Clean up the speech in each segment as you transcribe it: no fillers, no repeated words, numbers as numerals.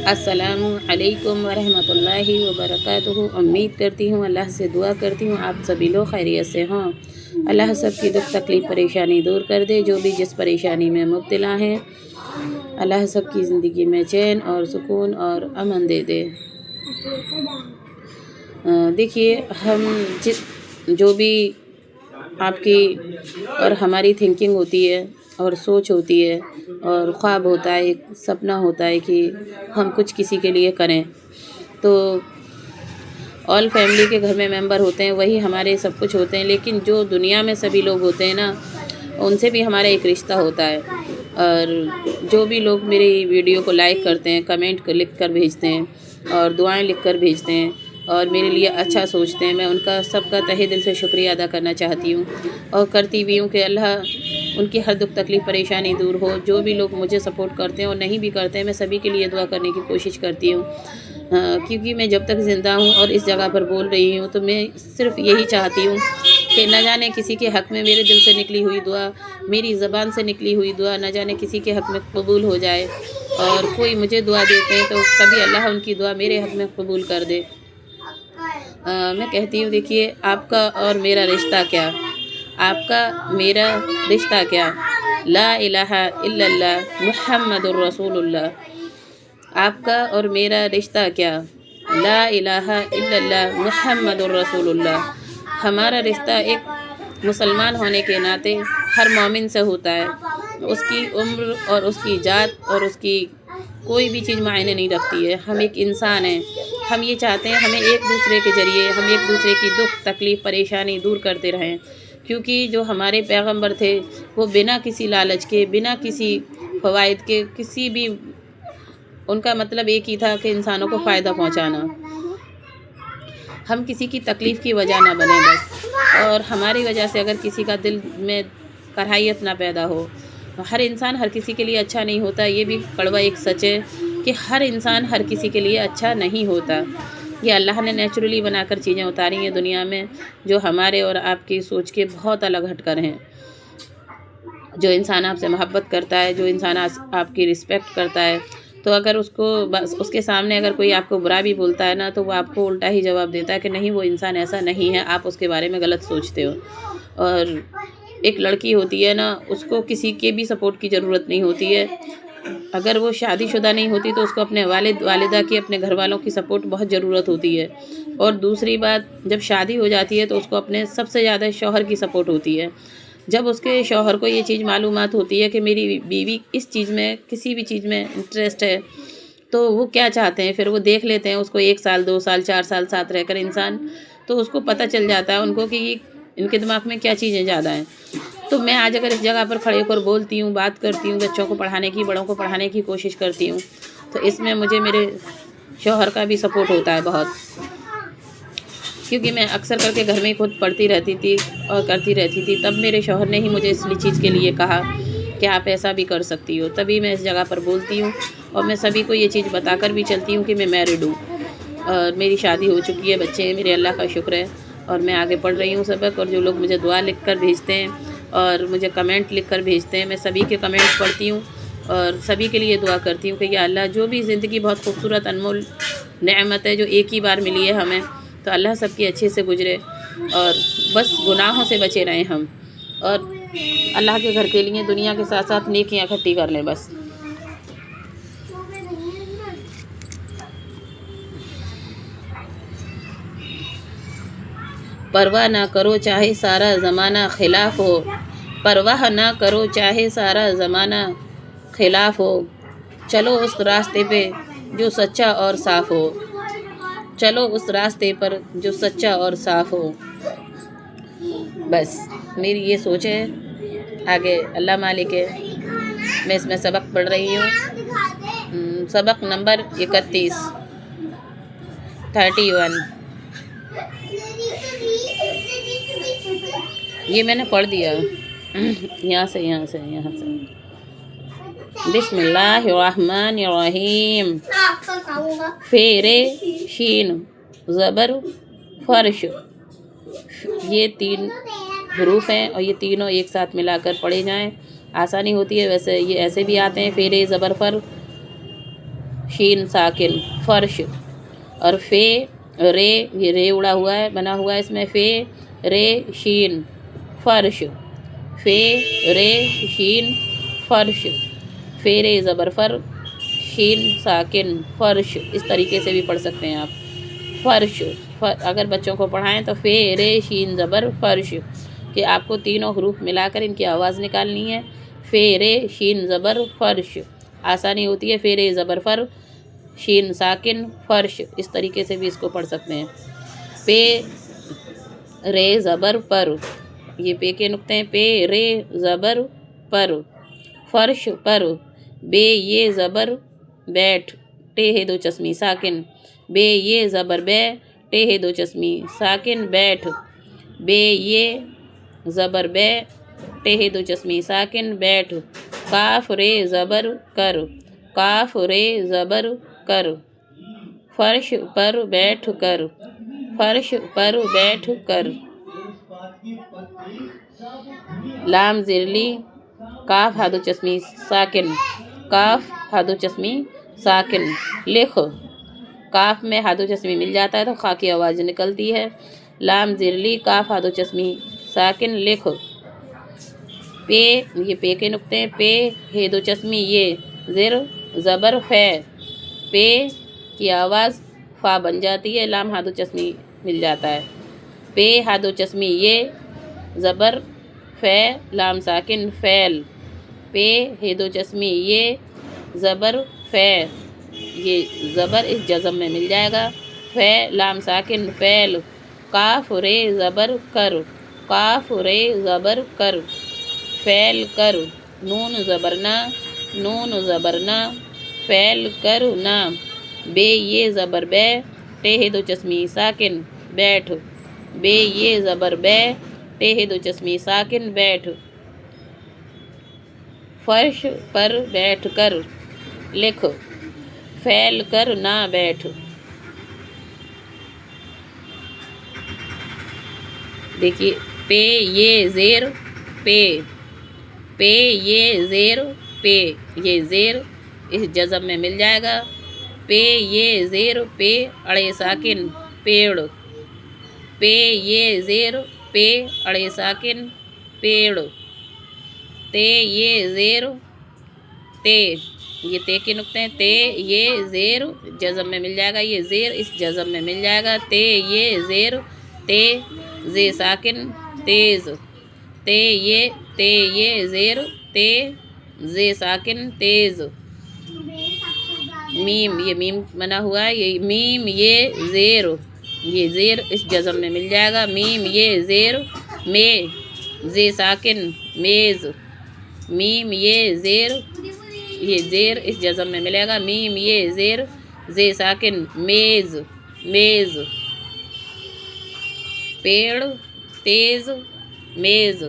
अस्सलामु अलैकुम वरहमतुल्लाहि वबरकातुहू। उम्मीद करती हूँ, अल्लाह से दुआ करती हूँ आप सभी लोग खैरियत से हों। अल्लाह सबकी दुख तकलीफ़ परेशानी दूर कर दे। जो भी जिस परेशानी में मुब्तला हैं, अल्लाह सबकी ज़िंदगी में चैन और सुकून और अमन दे दे। देखिए, हम जो भी आपकी और हमारी थिंकिंग होती है और सोच होती है और ख्वाब होता है, एक सपना होता है कि हम कुछ किसी के लिए करें, तो ऑल फैमिली के घर में मेंबर होते हैं, वही हमारे सब कुछ होते हैं। लेकिन जो दुनिया में सभी लोग होते हैं ना, उनसे भी हमारा एक रिश्ता होता है। और जो भी लोग मेरी वीडियो को लाइक करते हैं, कमेंट लिख कर भेजते हैं और दुआएं लिख कर भेजते हैं और मेरे लिए अच्छा सोचते हैं, मैं उनका सबका तहे दिल से शुक्रिया अदा करना चाहती हूँ और करती भी हूँ कि अल्लाह उनकी हर दुख तकलीफ़ परेशानी दूर हो। जो भी लोग मुझे सपोर्ट करते हैं और नहीं भी करते हैं, मैं सभी के लिए दुआ करने की कोशिश करती हूँ। क्योंकि मैं जब तक ज़िंदा हूँ और इस जगह पर बोल रही हूँ, तो मैं सिर्फ़ यही चाहती हूँ कि न जाने किसी के हक़ में मेरे दिल से निकली हुई दुआ, मेरी ज़बान से निकली हुई दुआ, न जाने किसी के हक़ में कबूल हो जाए। और कोई मुझे दुआ देते हैं तो कभी अल्लाह उनकी दुआ मेरे हक़ में कबूल कर दे। मैं कहती हूँ, देखिए, आपका और मेरा रिश्ता क्या, आपका मेरा रिश्ता क्या, ला इलाहा इल्लल्लाह मुहम्मदुर रसूलुल्लाह। आपका और मेरा रिश्ता क्या, ला इलाहा इल्लल्लाह मुहम्मदुर रसूलुल्लाह। हमारा रिश्ता एक मुसलमान होने के नाते हर मोमिन से होता है। उसकी उम्र और उसकी जात और उसकी कोई भी चीज़ मायने नहीं रखती है। हम एक इंसान हैं। हम ये चाहते हैं हमें एक दूसरे के ज़रिए हम एक दूसरे की दुख तकलीफ़ परेशानी दूर करते रहें। क्योंकि जो हमारे पैगंबर थे, वो बिना किसी लालच के, बिना किसी फ़वाइद के, किसी भी, उनका मतलब एक ही था कि इंसानों को फ़ायदा पहुंचाना। हम किसी की तकलीफ़ की वजह ना बने बस। और हमारी वजह से अगर किसी का दिल में कराहियत ना पैदा हो। हर इंसान हर किसी के लिए अच्छा नहीं होता। ये भी कड़वा एक सच है कि हर इंसान हर किसी के लिए अच्छा नहीं होता। ये अल्लाह ने नेचुरली बनाकर चीज़ें उतारी हैं दुनिया में, जो हमारे और आपकी सोच के बहुत अलग हटकर हैं। जो इंसान आपसे मोहब्बत करता है, जो इंसान आपकी रिस्पेक्ट करता है, तो अगर उसको बस उसके सामने अगर कोई आपको बुरा भी बोलता है ना, तो वो आपको उल्टा ही जवाब देता है कि नहीं, वो इंसान ऐसा नहीं है, आप उसके बारे में गलत सोचते हो। और एक लड़की होती है ना, उसको किसी के भी सपोर्ट की ज़रूरत नहीं होती है। अगर वो शादीशुदा नहीं होती तो उसको अपने वालिदा की, अपने घर वालों की सपोर्ट बहुत ज़रूरत होती है। और दूसरी बात, जब शादी हो जाती है तो उसको अपने सबसे ज़्यादा शौहर की सपोर्ट होती है। जब उसके शौहर को ये चीज़ मालूमात होती है कि मेरी बीवी इस चीज़ में, किसी भी चीज़ में इंटरेस्ट है, तो वो क्या चाहते हैं, फिर वो देख लेते हैं उसको 1 साल 2 साल 4 साल साथ रहकर इंसान, तो उसको पता चल जाता है उनको कि इनके दिमाग में क्या चीज़ें ज़्यादा हैं। तो मैं आज अगर इस जगह पर खड़े होकर बोलती हूँ, बात करती हूँ, बच्चों को पढ़ाने की, बड़ों को पढ़ाने की कोशिश करती हूँ, तो इसमें मुझे मेरे शौहर का भी सपोर्ट होता है बहुत। क्योंकि मैं अक्सर करके घर में ही खुद पढ़ती रहती थी और करती रहती थी। तब मेरे शौहर ने ही मुझे इस चीज़ के लिए कहा कि आप ऐसा भी कर सकती हो। तभी मैं इस जगह पर बोलती हूँ और मैं सभी को ये चीज़ बताकर भी चलती हूँ कि मैं मैरिड हूँ और मेरी शादी हो चुकी है, बच्चे हैं मेरे, अल्लाह का शुक्र है। और मैं आगे पढ़ रही हूँ सबक। और जो लोग मुझे दुआ लिख कर भेजते हैं और मुझे कमेंट लिख कर भेजते हैं, मैं सभी के कमेंट्स पढ़ती हूँ और सभी के लिए दुआ करती हूँ कि या अल्लाह, जो भी ज़िंदगी बहुत खूबसूरत अनमोल नेमत है जो एक ही बार मिली है हमें, तो अल्लाह सबकी अच्छे से गुजरे और बस गुनाहों से बचे रहें हम, और अल्लाह के घर के लिए दुनिया के साथ साथ नेकियां इकट्ठी कर लें बस। परवाह ना करो चाहे सारा ज़माना खिलाफ हो, परवाह ना करो चाहे सारा ज़माना खिलाफ हो, चलो उस रास्ते पे जो सच्चा और साफ़ हो, चलो उस रास्ते पर जो सच्चा और साफ़ हो। बस मेरी ये सोच है, आगे अल्लाह मालिक है। मैं इसमें सबक पढ़ रही हूँ, सबक नंबर 31 ये मैंने पढ़ दिया। यहाँ से बिस्मिल्लाहिर्रहमानिर्रहीम। फेरे शीन ज़बर फर्श, ये 3 हरूफ हैं और ये तीनों एक साथ मिलाकर पढ़े जाएं, आसानी होती है। वैसे ये ऐसे भी आते हैं, फेरे ज़बर फर, शीन साकिन फर्श। और फे रे, ये रे उड़ा हुआ है, बना हुआ है इसमें, फे रे शीन फर्श, फे रे शीन फर्श, फेरे ज़बर फर, शीन साकिन फर्श। इस तरीके से भी पढ़ सकते हैं आप फर्श। अगर बच्चों को पढ़ाएं तो फे रे शीन ज़बर फर्श, कि आपको तीनों हरूफ मिलाकर इनकी आवाज़ निकालनी है। फे रे शीन ज़बर फर्श, आसानी होती है। फे रे ज़बर फर, शीन साकिन फर्श, इस तरीके से भी इसको पढ़ सकते हैं। पे रे ज़बर पर, ये पे के नुक्ते हैं। पे रे ज़बर पर, फर्श पर। बे ये ज़बर बैठ, टे है दो चश्मी साकिन, बे ये ज़बर बे, टे है दो चश्मी साकिन बैठ। बे ये ज़बर बे, टे है दो चश्मी साकिन बैठ। काफ रे ज़बर कर, काफ रे ज़बर कर, फर्श पर बैठ कर, फर्श पर बैठ कर। लाम ज़िरली, काफ हादो चश्मी साकिन, काफ हादो चश्मी साकिन लिख। काफ में हादो चश्मी मिल जाता है तो खा की आवाज़ निकलती है। लाम ज़िरली, काफ हादो चश्मी साकिन लिख। पे, ये पे के नुक्ते हैं। पे हे दो चश्मी, ये ज़िर ज़बर फे, पे की आवाज़ फा बन जाती है, लाम हादो चश्मी मिल जाता है। पे हादो चश्मी, ये ज़बर फे, लाम साकिन फैल, पे हे दो चश्मी, ये ज़बर फे, ये ज़बर इस जज़म में मिल जाएगा। फे लाम साकिन फैल। काफ रे ज़बर कर, काफ रे ज़बर कर, फैल कर। नून ज़बर ना, नून ज़बर ना, फैल कर ना। बे ये ज़बर बे, टे है दो चश्मी साकिन बैठ, बे ये ज़बर बे, टे है दो चश्मी साकिन बैठ। फर्श पर बैठ कर लिख, फैल कर ना बैठ। देखिए, पे ये ज़ेर पे, पे ये ज़ेर पे, ये ज़ेर इस जज़म में मिल जाएगा। पे ये ज़ेर पे, अड़े साकिन पेड़, पे ये ज़ेर पे, अड़े साकिन पेड़। ते ये ज़ेर ते, ये ते के नुक्ते हैं। ते ये ज़ेर जज़म में मिल जाएगा, ये ज़ेर इस जज़म में मिल जाएगा। ते ये ज़ेर ते, ज़े साकिन तेज़, ते ये ज़ेर ते, ज़े साकिन तेज़। मीम, ये मीम बना हुआ है, ये मीम ये ज़ेर, ये ज़ेर इस जज़म में मिल जाएगा। मीम ये ज़ेर में, ज़े साकिन मेज़, मीम ये ज़ेर, ये ज़ेर इस जज़म में मिलेगा। मीम ये ज़ेर, ज़े साकिन मेज़, मेज़। पेड़ तेज़ मेज़,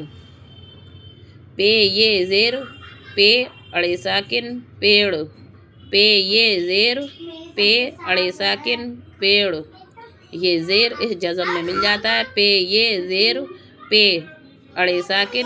पे ये ज़ेर पे, अड़े साकिन पेड़, पे ये ज़ेर पे, अड़े साकिन पेड़। ये ज़ेर इस जज़म में मिल जाता है। पे ये ज़ेर पे, अड़े साकिन